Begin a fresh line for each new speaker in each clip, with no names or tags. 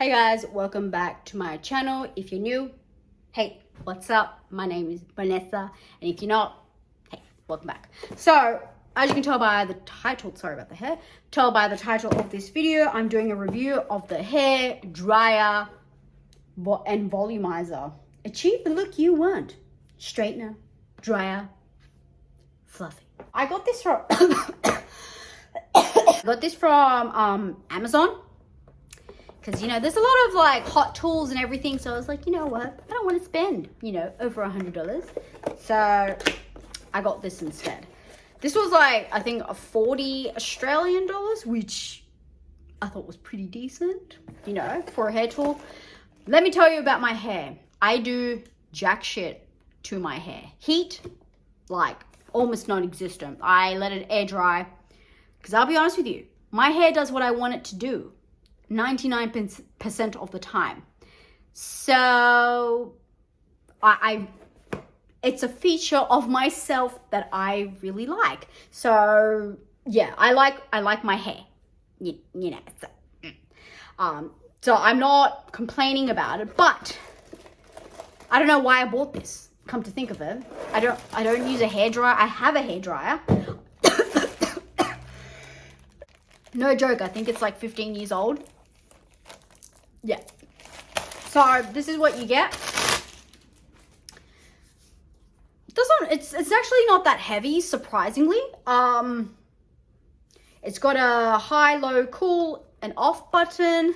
Hey guys, welcome back to my channel. If you're new, hey, what's up? My name is Vanessa, and if you're not, hey, welcome back. So, as you can tell by the title, sorry about the hair, tell by the title of this video, I'm doing a review of the hair dryer and volumizer. Achieve the look you want. Straightener, dryer, fluffy. I got this from Amazon. Because, you know, there's a lot of like hot tools and everything. So I was like, you know what? I don't want to spend, you know, over $100. So I got this instead. This was like, I think, 40 Australian dollars, which I thought was pretty decent, you know, for a hair tool. Let me tell you about my hair. I do jack shit to my hair. Heat, like, almost non-existent. I let it air dry. Because I'll be honest with you, my hair does what I want it to do 99% of the time. So it's a feature of myself that I really like. So yeah, I like my hair, you know. So I'm not complaining about it, but I don't know why I bought this. Come to think of it, I don't use a hairdryer. I have a hairdryer. No joke, I think it's like 15 years old. Yeah. So this is what you get. It's actually not that heavy, surprisingly. It's got a high, low, cool, and off button.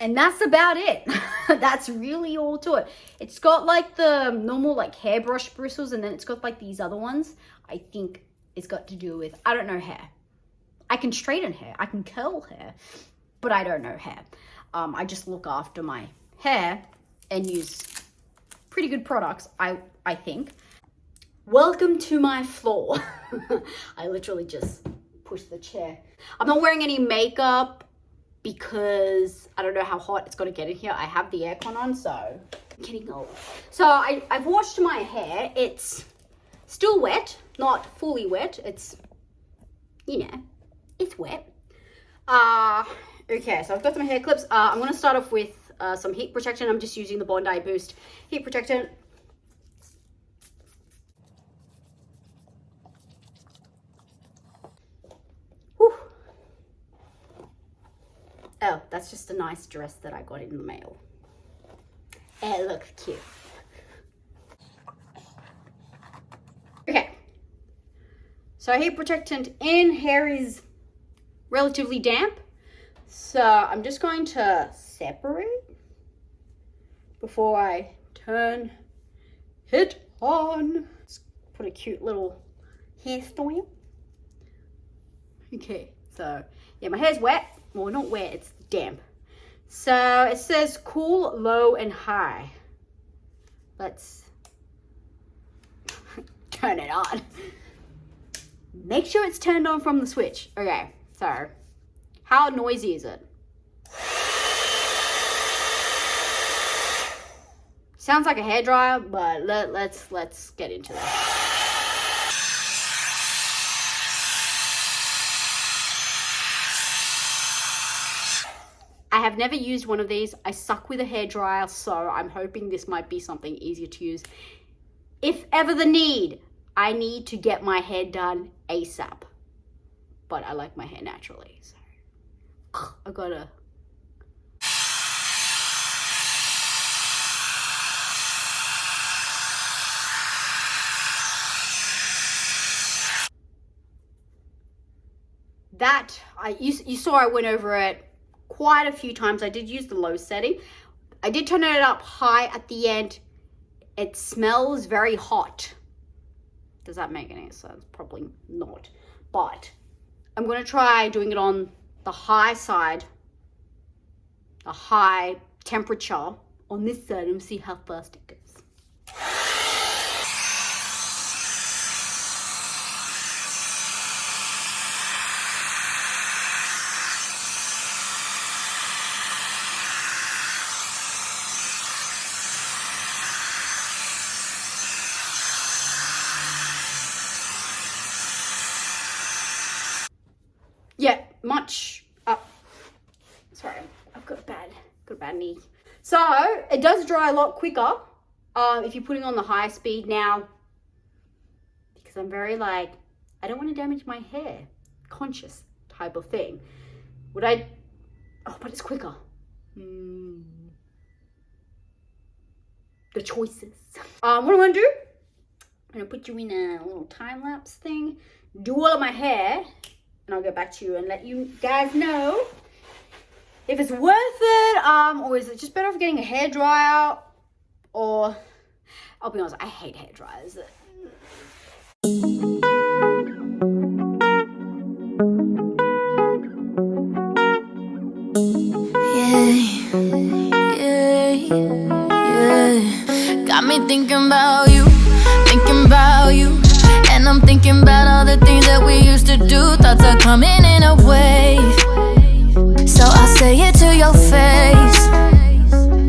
And that's about it. That's really all to it. It's got like the normal like hairbrush bristles, and then it's got like these other ones. I think it's got to do with, I don't know, hair. I can straighten hair, I can curl hair, but I don't know hair. I just look after my hair and use pretty good products, I think. Welcome to my floor. I literally just pushed the chair. I'm not wearing any makeup because I don't know how hot it's gonna get in here. I have the aircon on, so I'm getting old. So I've washed my hair. It's still wet, not fully wet. It's, you know, it's wet. Okay, so I've got some hair clips. I'm going to start off with some heat protection. I'm just using the Bondi Boost heat protectant. Whew. Oh, that's just a nice dress that I got in the mail. It looks cute. Okay. So heat protectant in, hair is relatively damp. So I'm just going to separate before I turn it on. Let's put a cute little hairstyle. Okay, so yeah, my hair's wet. Well, not wet, it's damp. So it says cool, low, and high. Let's turn it on. Make sure it's turned on from the switch. Okay, so how noisy is it? Sounds like a hairdryer, but let's get into this. I have never used one of these. I suck with a hairdryer, so I'm hoping this might be something easier to use. If ever the need, I need to get my hair done ASAP. But I like my hair naturally, so I gotta. That, you saw I went over it quite a few times. I did use the low setting. I did turn it up high at the end. It smells very hot. Does that make any sense? Probably not. But I'm going to try doing it on the high side, the high temperature on this side, and see how fast it goes. Yeah, much bad knee. So it does dry a lot quicker if you're putting on the high speed now, because I'm very like, I don't want to damage my hair, conscious type of thing. Would I? Oh, but it's quicker. The choices. What I'm gonna do, I'm gonna put you in a little time lapse thing, do all of my hair, and I'll get back to you and let you guys know if it's worth it, or is it just better off getting a hairdryer, or I'll be honest, I hate hair dryers.
Got me thinking about you, and I'm thinking about all the things that we used to do. Thoughts are coming in a wave, so I'll say it to your face.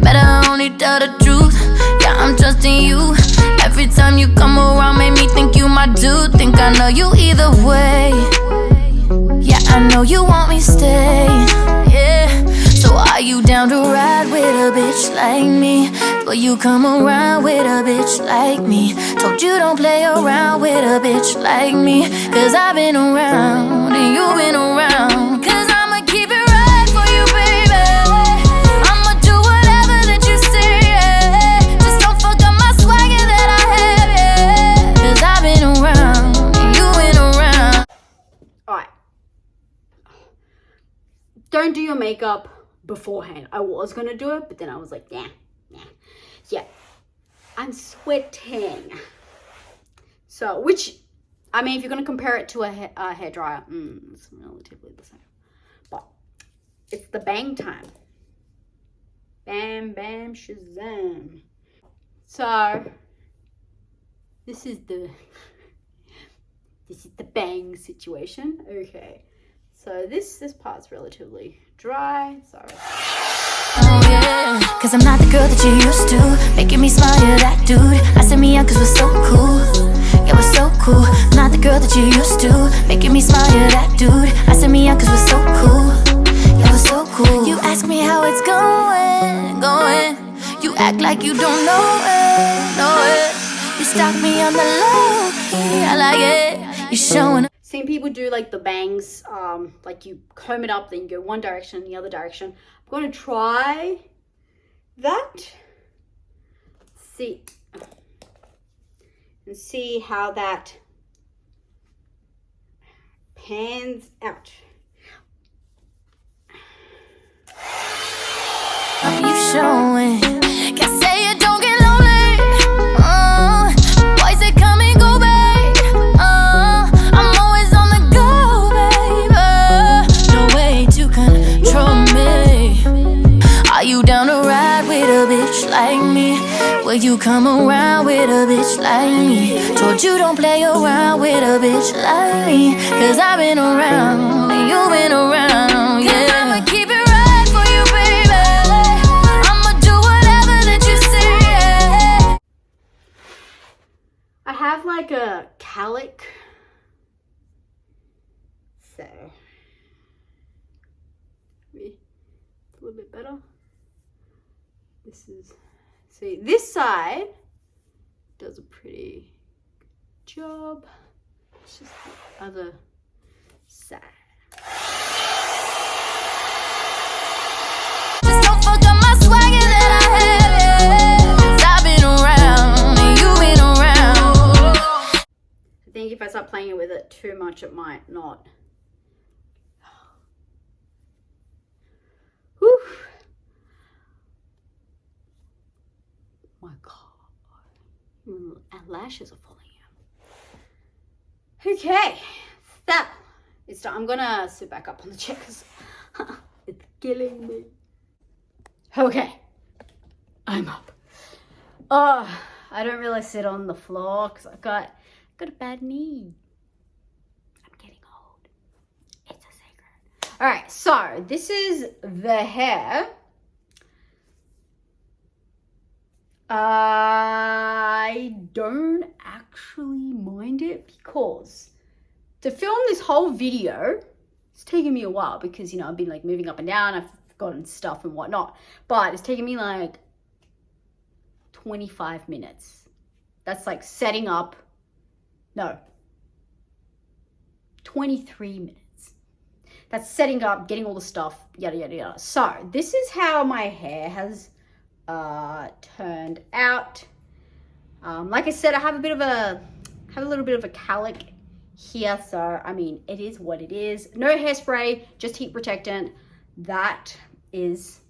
Better only tell the truth, yeah, I'm trusting you. Every time you come around, make me think you my dude. Think I know you either way, yeah, I know you want me stay, yeah. So are you down to ride with a bitch like me? Will you come around with a bitch like me? Told you don't play around with a bitch like me, cause I've been around and you've been around. Cause I'ma keep it right for you, baby. I'ma do whatever that you say, yeah. Just don't fuck up my swagger that I have, yeah. Cause I've been around and you've been around.
Alright. Don't do your makeup beforehand. I was gonna do it, but then I was like, nah. Yeah, I'm sweating. So, which, I mean, if you're gonna compare it to a hairdryer, it's relatively the same. But it's the bang time. Bam, bam, shazam. So this is the bang situation. Okay. So this part's relatively dry. Sorry.
Oh yeah, cause I'm not the girl that you used to. Making me smile, you're that dude. I send me out cause we're so cool. Yeah, we're so cool. Not the girl that you used to. Making me smile, you're that dude. I send me out cause we're so cool. Yeah, we're so cool. You ask me how it's going. You act like you don't know it. You stalk me on the low, I like it. You showing up.
Seen people do like the bangs, like you comb it up, then you go one direction, the other direction. I'm going to try that. See how that pans out.
You showing? Can't say it, don't get lonely. Boys that come and go, babe. I'm always on the go, baby. No way to control me. Are you down to ride with a bitch like me? Will you come around with a bitch like me? Told you don't play around with a bitch like me, cause I've been around and you've been around, yeah. Cause I'ma keep it right for you, baby. I'ma do whatever that you say, yeah.
I have like a calic, so maybe a little bit better. See, this side does a pretty good job. It's just the other side.
Just don't fuck up my swagger that I have, yeah. 'Cause I've been around and you've been around.
I think if I start playing it with it too much, it might not. Whew. My God, our lashes are falling out. Okay, that is done. I'm gonna sit back up on the chair because it's killing me. Okay, I'm up. Oh, I don't really sit on the floor because I've got a bad knee. I'm getting old. It's a secret. All right, so this is the hair. I don't actually mind it because to film this whole video, it's taken me a while because, you know, I've been like moving up and down. I've forgotten stuff and whatnot. But it's taken me like 25 minutes. That's like setting up, no, 23 minutes. That's setting up, getting all the stuff, yada, yada, yada. So this is how my hair has turned out. Like I said, I have a little bit of a calic here. So, I mean, it is what it is. No hairspray, just heat protectant. That is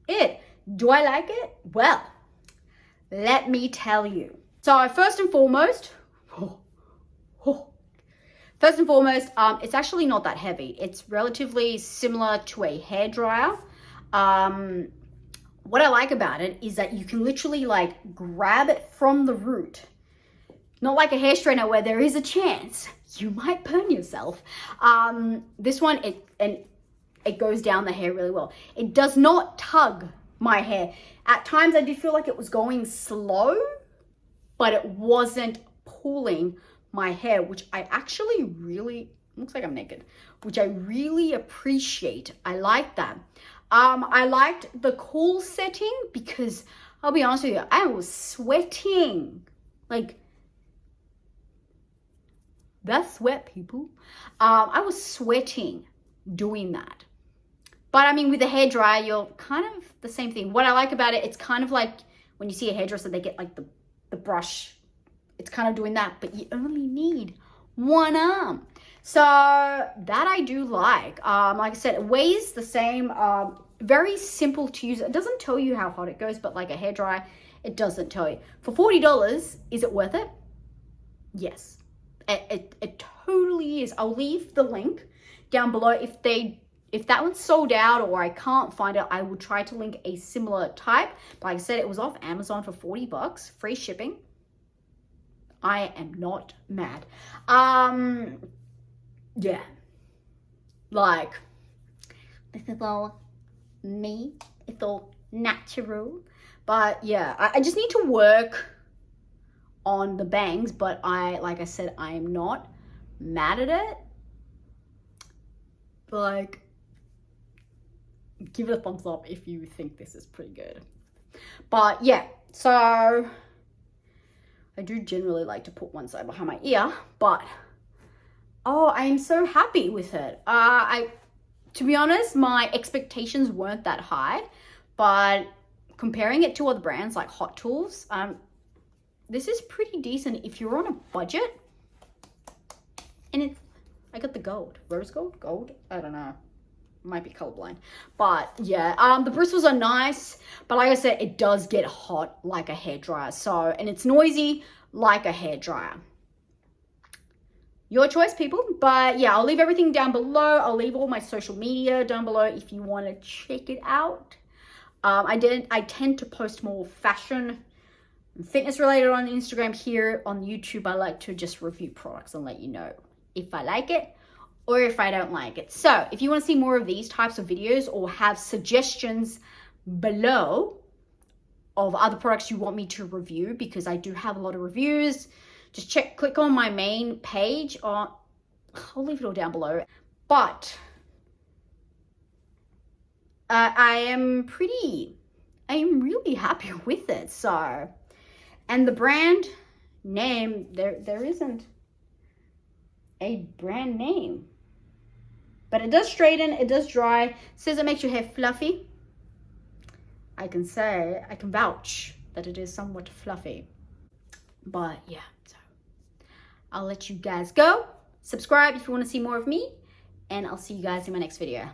it. Do I like it? Well, let me tell you. So first and foremost, it's actually not that heavy. It's relatively similar to a hairdryer. What I like about it is that you can literally like grab it from the root. Not like a hair straightener where there is a chance you might burn yourself. This one, it goes down the hair really well. It does not tug my hair. At times I did feel like it was going slow, but it wasn't pulling my hair, which I actually really, looks like I'm naked, which I really appreciate. I like that. I liked the cool setting because I'll be honest with you, I was sweating. Like, that's sweat, people. I was sweating doing that. But I mean, with a hairdryer, you're kind of the same thing. What I like about it, it's kind of like when you see a hairdresser, they get like the brush. It's kind of doing that, but you only need one arm. So that I do like. Like I said, it weighs the same. Very simple to use. It doesn't tell you how hot it goes, but like a hairdryer, it doesn't tell you. For $40, is it worth it? Yes, it totally is. I'll leave the link down below. If that one's sold out or I can't find it, I will try to link a similar type. But like I said, it was off Amazon for $40, free shipping. I am not mad. Yeah. Like, this is all me. It's all natural. But yeah, I just need to work on the bangs. But like I said, I am not mad at it. Like, give it a thumbs up if you think this is pretty good. But yeah, so I do generally like to put one side behind my ear, but oh, I am so happy with it. To be honest, my expectations weren't that high, but comparing it to other brands like Hot Tools, this is pretty decent if you're on a budget. And I got the gold, rose gold, I don't know. Might be colorblind, but yeah, the bristles are nice, but like I said, it does get hot like a hairdryer. So, and it's noisy like a hairdryer. Your choice, people. But yeah, I'll leave everything down below. I'll leave all my social media down below if you want to check it out. I tend to post more fashion and fitness related on Instagram. Here on YouTube, I like to just review products and let you know if I like it or if I don't like it. So if you want to see more of these types of videos or have suggestions below of other products you want me to review, because I do have a lot of reviews, just click on my main page. I'll leave it all down below. But I am really happy with it. So, and the brand name, there isn't a brand name. But it does straighten, it does dry. It says it makes your hair fluffy. I can vouch that it is somewhat fluffy. But yeah, so I'll let you guys go. Subscribe if you want to see more of me. And I'll see you guys in my next video.